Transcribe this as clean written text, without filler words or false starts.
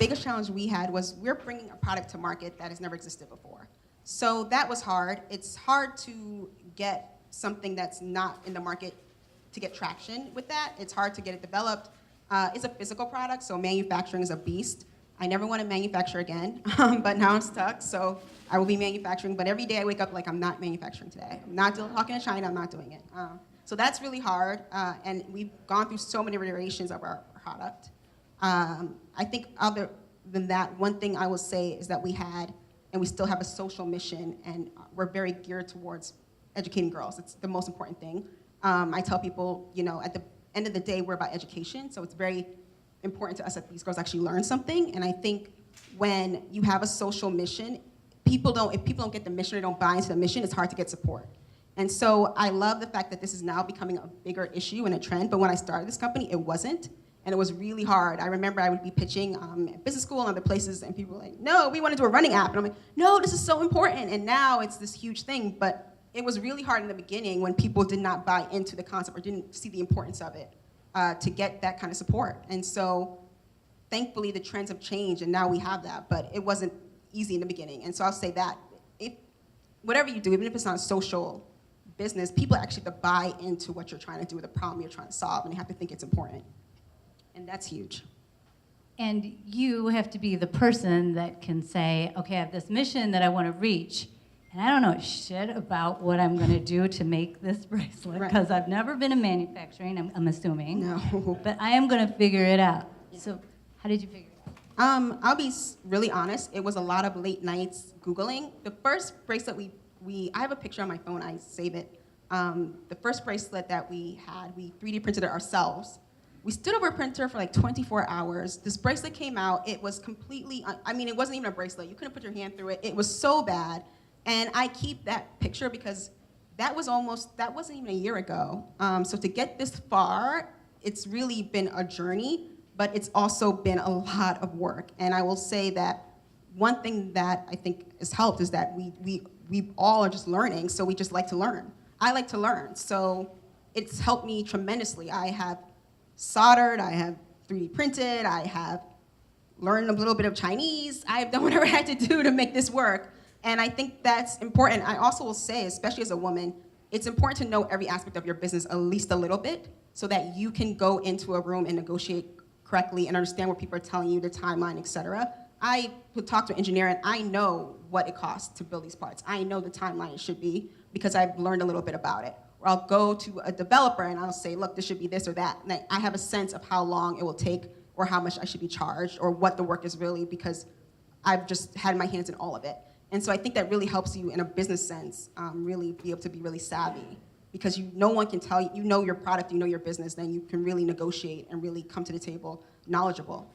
biggest challenge we had was we're bringing a product to market that has never existed before. So that was hard. It's hard to get something that's not in the market to get traction with that. It's hard to get it developed. It's a physical product, so manufacturing is a beast. I never want to manufacture again, but now I'm stuck, so I will be manufacturing. But every day I wake up like I'm not manufacturing today. I'm not talking to China, I'm not doing it. So that's really hard, and we've gone through so many iterations of our product. I think other than that, one thing I will say is that we had, and we still have a social mission, and we're very geared towards educating girls. It's the most important thing. I tell people, you know, at the end of the day, we're about education, so it's very important to us that these girls actually learn something. And I think when you have a social mission, if people don't get the mission or don't buy into the mission, it's hard to get support. And so I love the fact that this is now becoming a bigger issue and a trend, but when I started this company, it wasn't. And it was really hard. I remember I would be pitching at business school and other places, and people were like, no, we want to do a running app. And I'm like, no, this is so important. And now it's this huge thing, but it was really hard in the beginning when people did not buy into the concept or didn't see the importance of it to get that kind of support. And so thankfully the trends have changed and now we have that, but it wasn't easy in the beginning. And so I'll say that whatever you do, even if it's not social business, people actually have to buy into what you're trying to do, the problem you're trying to solve, and they have to think it's important. And that's huge. And you have to be the person that can say, okay, I have this mission that I want to reach, and I don't know shit about what I'm going to do to make this bracelet, because I've never been in manufacturing, I'm assuming. No. But I am going to figure it out. Yeah. So how did you figure it out? I'll be really honest. It was a lot of late nights Googling. The first bracelet I have a picture on my phone, I save it. The first bracelet that we had, we 3D printed it ourselves. We stood over a printer for like 24 hours. This bracelet came out. It was completely, I mean, it wasn't even a bracelet. You couldn't put your hand through it. It was so bad. And I keep that picture because that wasn't even a year ago. So to get this far, it's really been a journey, but it's also been a lot of work. And I will say that one thing that I think has helped is that we all are just learning, so we just like to learn. I like to learn, so it's helped me tremendously. I have soldered, I have 3D printed, I have learned a little bit of Chinese. I have done whatever I had to do to make this work. And I think that's important. I also will say, especially as a woman, it's important to know every aspect of your business at least a little bit so that you can go into a room and negotiate correctly and understand what people are telling you, the timeline, et cetera. I would talk to an engineer and I know what it costs to build these parts. I know the timeline it should be because I've learned a little bit about it. Or I'll go to a developer and I'll say, look, this should be this or that. And I have a sense of how long it will take or how much I should be charged or what the work is really because I've just had my hands in all of it. And so I think that really helps you in a business sense really be able to be really savvy because no one can tell you, you know your product, you know your business, then you can really negotiate and really come to the table knowledgeable.